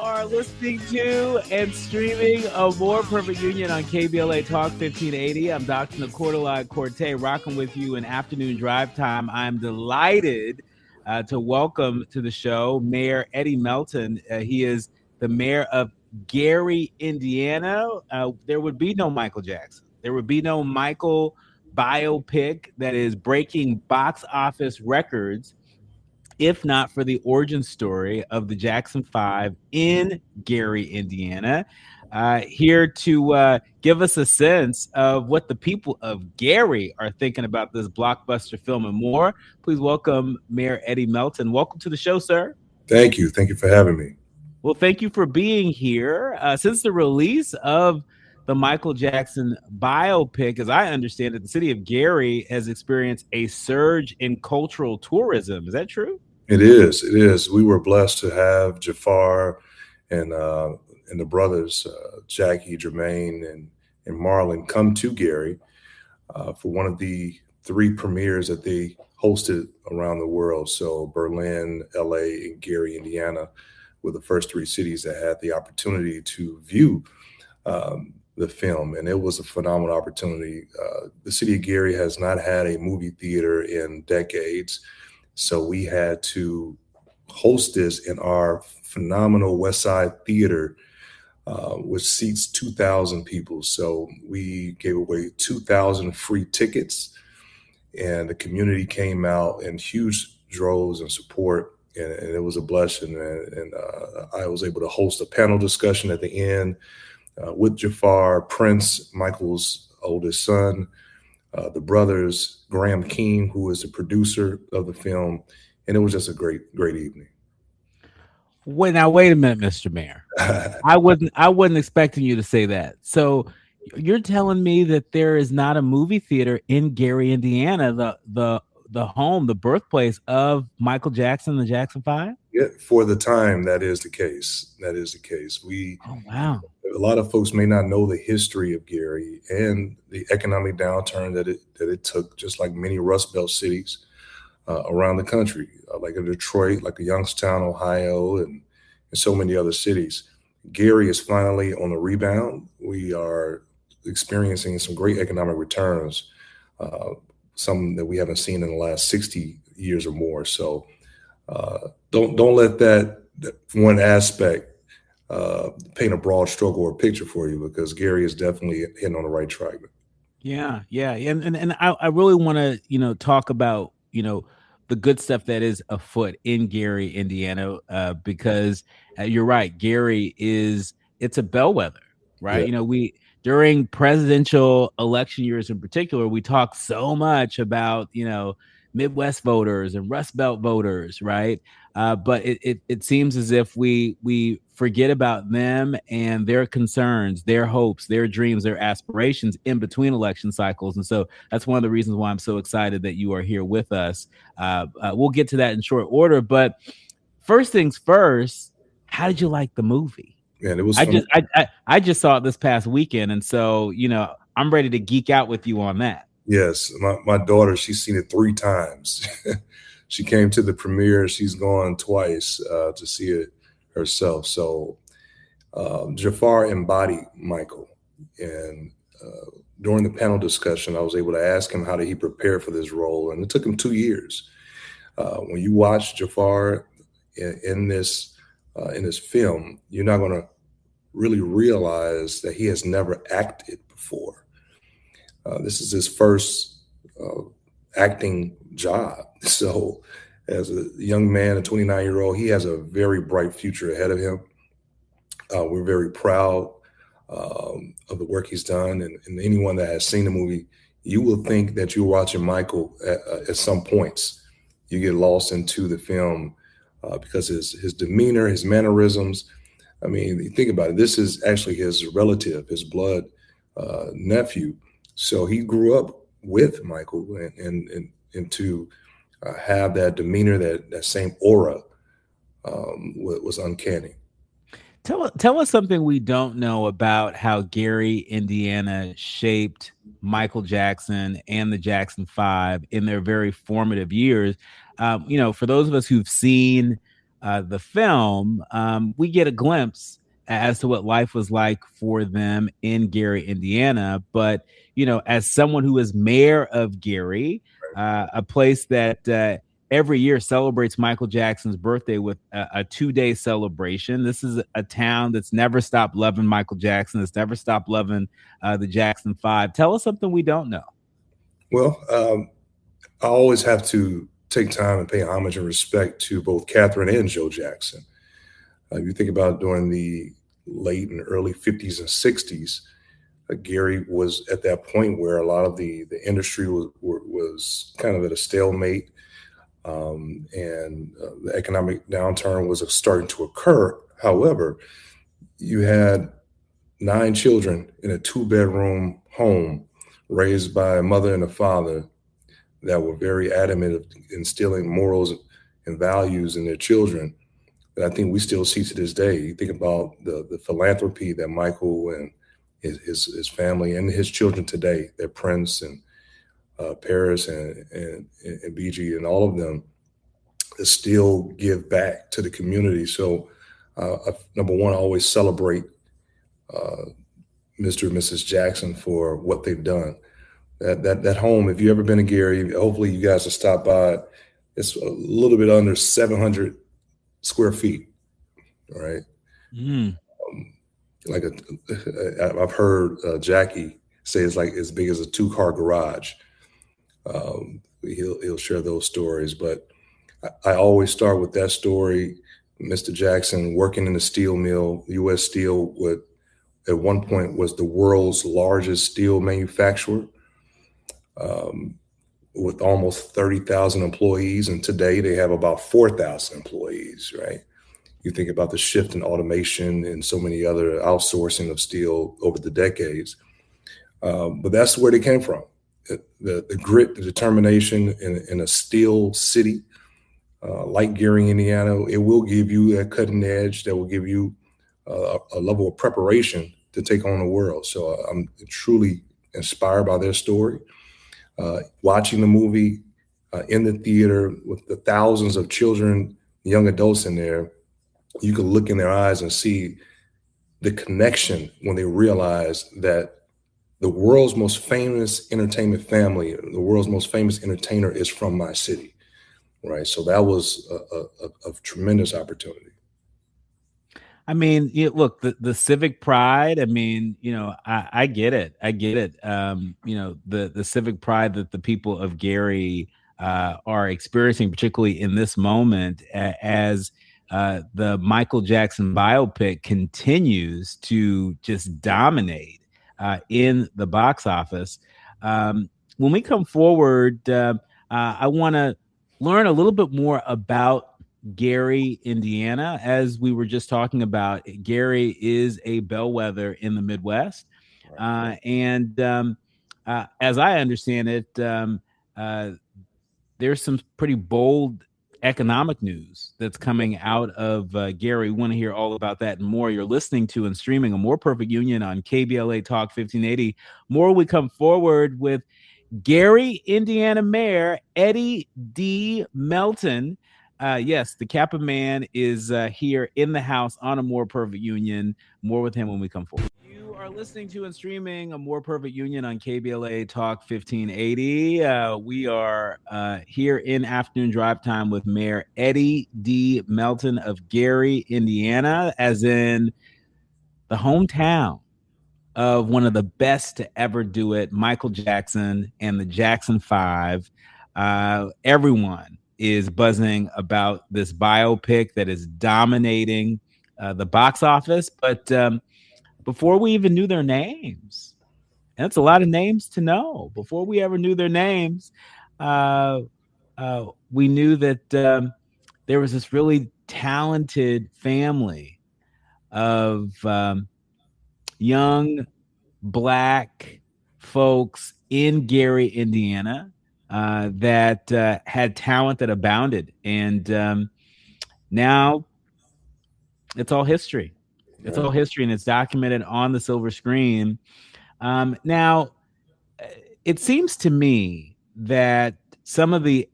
are listening to and streaming a More Perfect Union on KBLA Talk 1580. I'm Dr. Nii-Quartelai rocking with you in afternoon drive time. I'm delighted to welcome to the show Mayor Eddie Melton. He is the mayor of Gary, Indiana. There would be no Michael Jackson. There would be no Michael biopic that is breaking box office records if not for the origin story of the Jackson 5 in Gary, Indiana. Here to give us a sense of what the people of Gary are thinking about this blockbuster film and more. Please welcome Mayor Eddie Melton. Welcome to the show, sir. Thank you. Thank you for having me. Well, thank you for being here. Since the release of the Michael Jackson biopic, as I understand it, the city of Gary has experienced a surge in cultural tourism. Is that true? It is. It is. We were blessed to have Jafar and the brothers, Jackie, Jermaine, and Marlon, come to Gary for one of the 3 premieres that they hosted around the world. So Berlin, LA, and Gary, Indiana were the first 3 cities that had the opportunity to view the film. And it was a phenomenal opportunity. The city of Gary has not had a movie theater in decades. So we had to host this in our phenomenal West Side Theater, which seats 2,000 people. So we gave away 2,000 free tickets, and the community came out in huge droves and support, and it was a blessing. And I was able to host a panel discussion at the end with Jafar, Prince, Michael's oldest son, the brothers, Graham King, who is the producer of the film, and it was just a great evening. Wait a minute, Mr. Mayor. I wasn't expecting you to say that. So you're telling me that there is not a movie theater in Gary, Indiana, the home, the birthplace of Michael Jackson, the Jackson 5? Yeah, for the time, that is the case. Oh, wow. A lot of folks may not know the history of Gary and the economic downturn that it took, just like many Rust Belt cities around the country, like in Detroit, like Youngstown, Ohio, and so many other cities. Gary is finally on the rebound. We are experiencing some great economic returns, some that we haven't seen in the last 60 years or more. So don't let that one aspect paint a broad stroke or a picture for you, because Gary is definitely hitting on the right track. Yeah. And I really want to, talk about, the good stuff that is afoot in Gary, Indiana, because you're right. Gary it's a bellwether, right? Yeah. During presidential election years in particular, we talk so much about, Midwest voters and Rust Belt voters, right? But it seems as if we forget about them and their concerns, their hopes, their dreams, their aspirations in between election cycles. And so that's one of the reasons why I'm so excited that you are here with us. We'll get to that in short order. But first things first, how did you like the movie? Man, it was I just saw it this past weekend. And so, I'm ready to geek out with you on that. Yes, my daughter, she's seen it 3 times. She came to the premiere. She's gone twice to see it herself. So Jafar embodied Michael. And during the panel discussion, I was able to ask him how did he prepare for this role. And it took him 2 years. When you watch Jafar in this film, you're not going to really realize that he has never acted before. This is his first acting job. So as a young man, a 29-year-old, he has a very bright future ahead of him. We're very proud of the work he's done. And anyone that has seen the movie, you will think that you're watching Michael at some points. You get lost into the film because his demeanor, his mannerisms. I mean, you think about it. This is actually his relative, his blood nephew. So he grew up with Michael, and to have that demeanor, that same aura, was uncanny. Tell us something we don't know about how Gary, Indiana shaped Michael Jackson and the Jackson 5 in their very formative years. For those of us who've seen the film, we get a glimpse as to what life was like for them in Gary, Indiana. But, as someone who is mayor of Gary, a place that every year celebrates Michael Jackson's birthday with a 2-day celebration. This is a town that's never stopped loving Michael Jackson, that's never stopped loving the Jackson Five. Tell us something we don't know. Well, I always have to take time and pay homage and respect to both Catherine and Joe Jackson. If you think about during the late and early 50s and 60s, Gary was at that point where a lot of the industry was kind of at a stalemate, and the economic downturn was starting to occur. However, you had 9 children in a 2-bedroom home raised by a mother and a father that were very adamant of instilling morals and values in their children that I think we still see to this day. You think about the philanthropy that Michael and his family and his children today, their Prince and Paris and BG and all of them, still give back to the community. So, number one, I always celebrate Mr. and Mrs. Jackson for what they've done. That home, if you've ever been to Gary, hopefully you guys will stop by. It's a little bit under 700 square feet, right? Mm. Like I've heard Jackie say it's like as big as a 2-car garage. He'll share those stories, but I always start with that story. Mr. Jackson working in the steel mill. U.S. Steel would at one point was the world's largest steel manufacturer, with almost 30,000 employees, and today they have about 4,000 employees. Right? You think about the shift in automation and so many other outsourcing of steel over the decades, but that's where they came from. The grit, the determination in a steel city like Gary, Indiana, it will give you a cutting edge that will give you a level of preparation to take on the world. So I'm truly inspired by their story. Watching the movie in the theater with the thousands of children, young adults in there, you can look in their eyes and see the connection when they realize that the world's most famous entertainment family, the world's most famous entertainer is from my city, right? So that was a tremendous opportunity. I mean, look, the civic pride. I mean, I get it. I get it. The civic pride that the people of Gary are experiencing, particularly in this moment, as the Michael Jackson biopic continues to just dominate in the box office. When we come forward, I want to learn a little bit more about Gary, Indiana. As we were just talking about, Gary is a bellwether in the Midwest. And as I understand it, there's some pretty bold economic news that's coming out of Gary. We want to hear all about that and more. You're listening to and streaming A More Perfect Union on KBLA Talk 1580. More we come forward with Gary, Indiana Mayor Eddie D. Melton. Yes, the Kappa Man is here in the house on A More Perfect Union. More with him when we come forward. You are listening to and streaming A More Perfect Union on KBLA Talk 1580. We are here in afternoon drive time with Mayor Eddie D. Melton of Gary, Indiana, as in the hometown of one of the best to ever do it, Michael Jackson and the Jackson Five. Everyone is buzzing about this biopic that is dominating the box office. But before we even knew their names, and that's a lot of names to know, before we ever knew their names, we knew that there was this really talented family of young Black folks in Gary, Indiana, that had talent that abounded. And now it's all history. It's all history, and it's documented on the silver screen. Now, it seems to me that some of the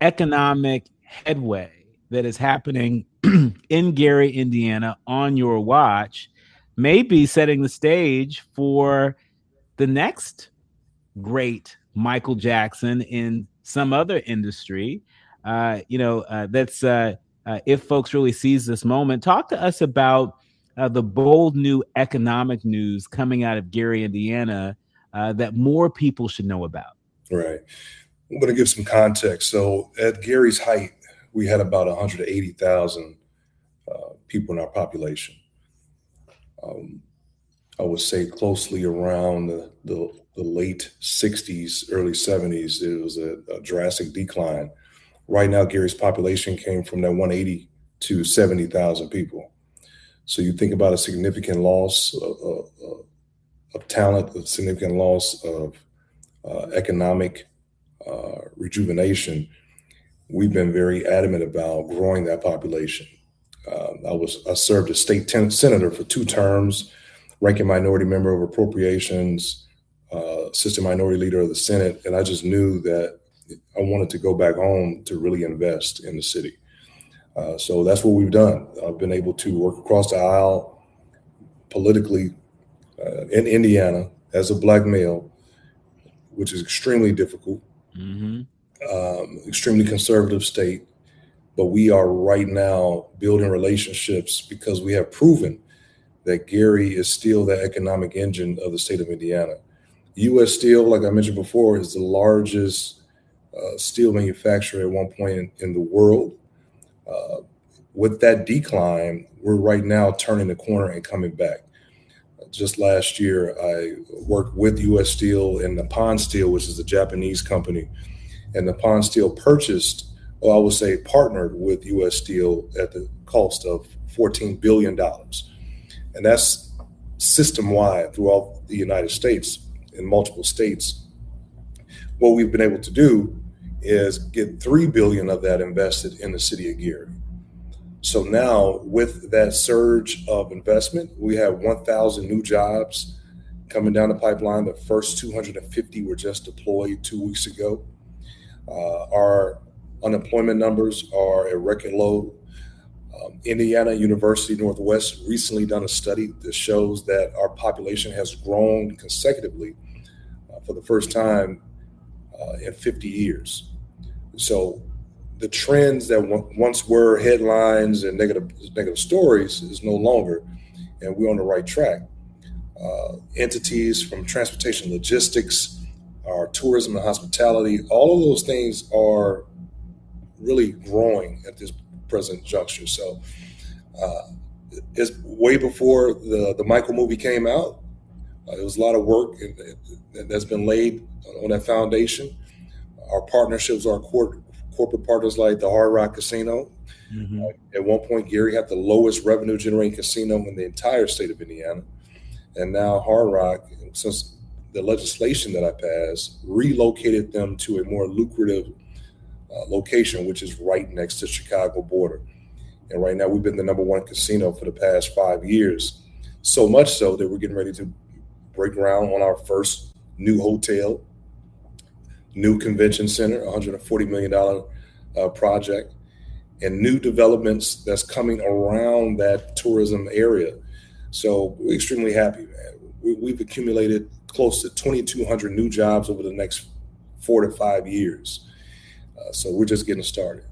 economic headway that is happening in Gary, Indiana, on your watch, may be setting the stage for the next great Michael Jackson in some other industry. That's if folks really seize this moment. Talk to us about the bold new economic news coming out of Gary, Indiana, that more people should know about. Right. I'm going to give some context. So at Gary's height, we had about 180,000 people in our population. I would say closely around the late 60s, early 70s, it was a drastic decline. Right now, Gary's population came from that 180 to 70,000 people. So you think about a significant loss of talent, a significant loss of economic rejuvenation. We've been very adamant about growing that population. I served as state senator for 2 terms, ranking minority member of appropriations, assistant minority leader of the Senate, and I just knew that I wanted to go back home to really invest in the city. So that's what we've done. I've been able to work across the aisle politically in Indiana as a Black male, which is extremely difficult, extremely conservative state. But we are right now building relationships because we have proven that Gary is still the economic engine of the state of Indiana. U.S. Steel, like I mentioned before, is the largest steel manufacturer at one point in the world. With that decline, we're right now turning the corner and coming back. Just last year, I worked with U.S. Steel and Nippon Steel, which is a Japanese company. And Nippon Steel purchased, or I would say partnered with U.S. Steel at the cost of $14 billion. And that's system-wide throughout the United States, in multiple states. What we've been able to do is get $3 billion of that invested in the city of Gary. So now with that surge of investment, we have 1,000 new jobs coming down the pipeline. The first 250 were just deployed 2 weeks ago. Our unemployment numbers are at record low. Indiana University Northwest recently done a study that shows that our population has grown consecutively for the first time in 50 years. So the trends that once were headlines and negative stories is no longer, and we're on the right track. Entities from transportation logistics, our tourism and hospitality, all of those things are really growing at this present juncture. So it's way before the Michael movie came out. There was a lot of work that's been laid on that foundation. Our partnerships are corporate partners like the Hard Rock Casino. At one point, Gary had the lowest revenue generating casino in the entire state of Indiana. And now Hard Rock, since the legislation that I passed, relocated them to a more lucrative location, which is right next to the Chicago border. And right now we've been the #1 casino for the past 5 years. So much so that we're getting ready to break ground on our first new hotel, new convention center, $140 million project, and new developments that's coming around that tourism area. So we're extremely happy, man. We've accumulated close to 2,200 new jobs over the next 4 to 5 years. So we're just getting started.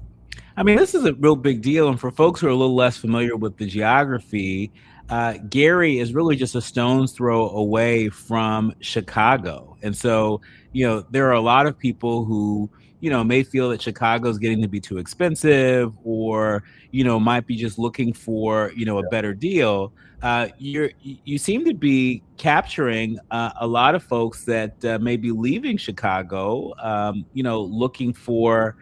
I mean, this is a real big deal. And for folks who are a little less familiar with the geography, Gary is really just a stone's throw away from Chicago. And so, there are a lot of people who, may feel that Chicago is getting to be too expensive or, might be just looking for, a better deal. You seem to be capturing a lot of folks that may be leaving Chicago, looking for,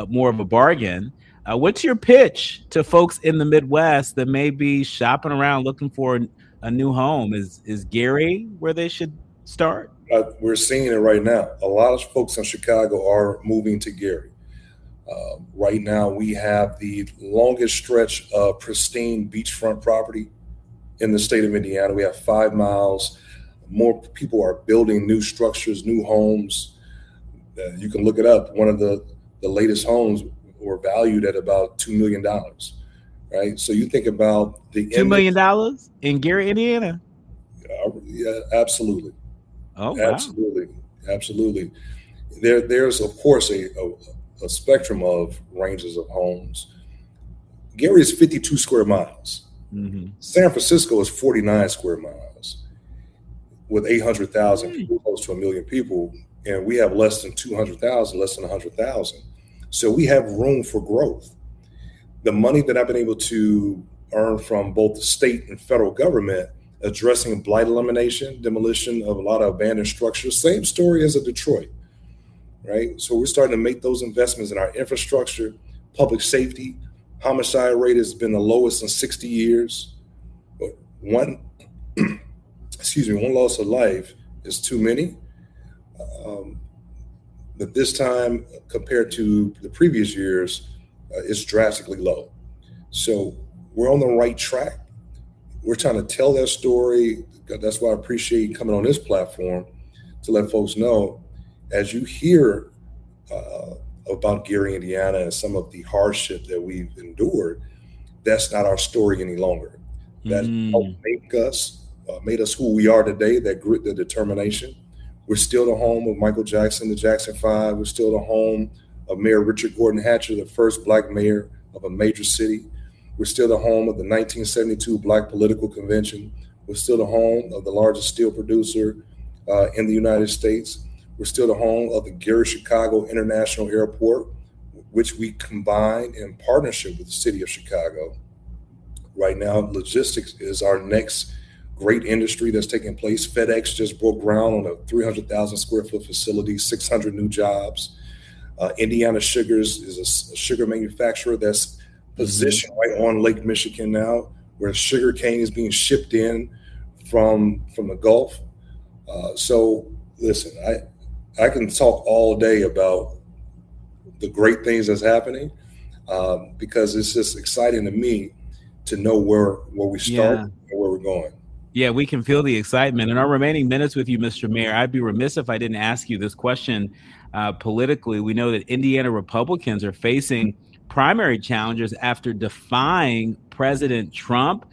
more of a bargain. What's your pitch to folks in the Midwest that may be shopping around looking for a new home? Is Gary where they should start? We're seeing it right now. A lot of folks in Chicago are moving to Gary. Right now, we have the longest stretch of pristine beachfront property in the state of Indiana. We have 5 miles. More people are building new structures, new homes. You can look it up. One of the latest homes were valued at about $2 million, right? So you think about the $2 million in Gary, Indiana. yeah, absolutely, Oh wow. absolutely, absolutely. There's of course a spectrum of ranges of homes. Gary is 52 square miles. Mm-hmm. San Francisco is 49 square miles with 800,000 Hey. people, close to a million people, and we have less than 200,000, less than 100,000. So we have room for growth. The money that I've been able to earn from both the state and federal government addressing blight elimination, demolition of a lot of abandoned structures, same story as a Detroit, right? So we're starting to make those investments in our infrastructure, public safety. Homicide rate has been the lowest in 60 years. But one, excuse me, one loss of life is too many. Um, but this time, compared to the previous years, it's drastically low. So we're on the right track. We're trying to tell that story. That's why I appreciate coming on this platform to let folks know as you hear uh, about Gary, Indiana, and some of the hardship that we've endured. That's not our story any longer. That helped Mm. made us who we are today. That grit, the determination. We're still the home of Michael Jackson, the Jackson Five. We're still the home of Mayor Richard Gordon Hatcher, the first black mayor of a major city. We're still the home of the 1972 Black Political Convention. We're still the home of the largest steel producer in the United States. We're still the home of the Gary Chicago International Airport, which we combine in partnership with the city of Chicago. Right now, logistics is our next great industry that's taking place. FedEx just broke ground on a 300,000 square foot facility, 600 new jobs. Indiana Sugars is a sugar manufacturer that's Mm-hmm. positioned right on Lake Michigan now, where sugar cane is being shipped in from the Gulf. So listen, I can talk all day about the great things that's happening because it's just exciting to me to know where we start Yeah. and where we're going. Yeah, we can feel the excitement. In our remaining minutes with you, Mr. Mayor, I'd be remiss if I didn't ask you this question politically. We know that Indiana Republicans are facing primary challenges after defying President Trump.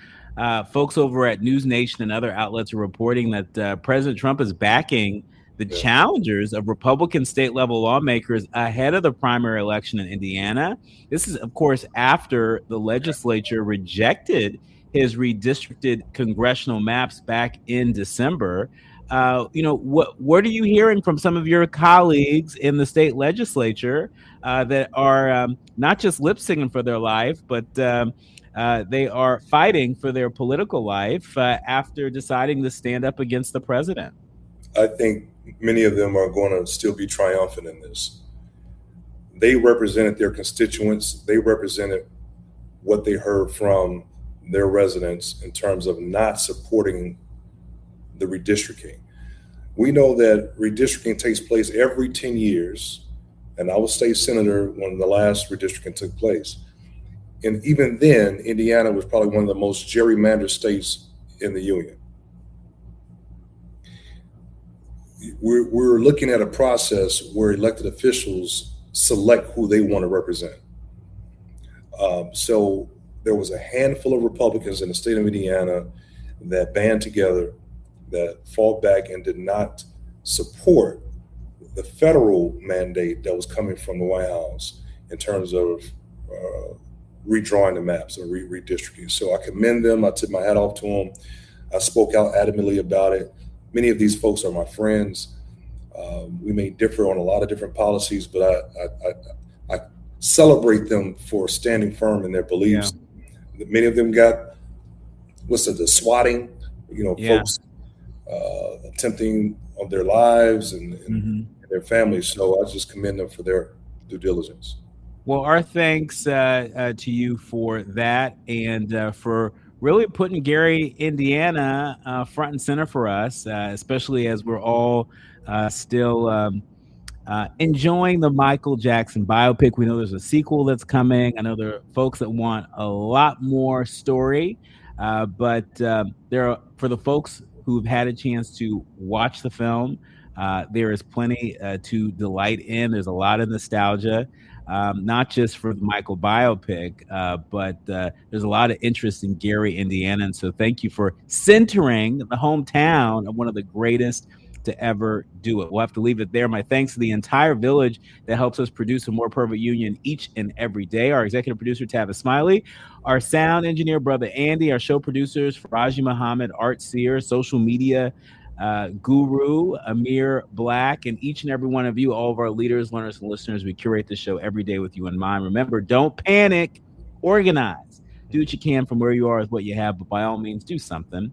Folks over at News Nation and other outlets are reporting that President Trump is backing the Yeah, challengers of Republican state level lawmakers ahead of the primary election in Indiana. This is, of course, after the legislature rejected his redistricted congressional maps back in December. What are you hearing from some of your colleagues in the state legislature that are not just lip singing for their life, but they are fighting for their political life after deciding to stand up against the president? I think many of them are going to still be triumphant in this. They represented their constituents. They represented what they heard from their residents in terms of not supporting the redistricting. We know that redistricting takes place every 10 years, and I was state senator when the last redistricting took place. And even then, Indiana was probably one of the most gerrymandered states in the union. We're looking at a process where elected officials select who they want to represent. So there was a handful of Republicans in the state of Indiana that band together, that fought back and did not support the federal mandate that was coming from the White House in terms of redrawing the maps or redistricting. So I commend them. I tip my hat off to them. I spoke out adamantly about it. Many of these folks are my friends. We may differ on a lot of different policies, but I celebrate them for standing firm in their Yeah. beliefs. Many of them got the swatting, Yeah. folks attempting on their lives and Mm-hmm. their families. So I just commend them for their due diligence. Well, our thanks to you for that and for really putting Gary, Indiana front and center for us, especially as we're all still enjoying the Michael Jackson biopic. We know there's a sequel that's coming. I know there are folks that want a lot more story, but there are, for the folks who've had a chance to watch the film, there is plenty to delight in. There's a lot of nostalgia. not just for the Michael biopic, but there's a lot of interest in Gary, Indiana. And so thank you for centering the hometown of one of the greatest to ever do it. We'll have to leave it there. My thanks to the entire village that helps us produce a More Perfect Union each and every day. Our executive producer, Tavis Smiley, our sound engineer, brother Andy, our show producers, Faraji Muhammad, Art Seer, social media guru, Amir Black, and each and every one of you, all of our leaders, learners, and listeners. We curate the show every day with you in mind. Remember, don't panic, organize. Do what you can from where you are with what you have, but by all means, do something.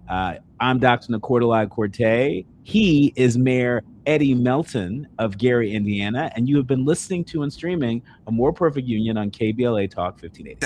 I'm Dr. Nii-Quartelai Corte. He is Mayor Eddie Melton of Gary, Indiana, and you have been listening to and streaming A More Perfect Union on KBLA Talk 1580.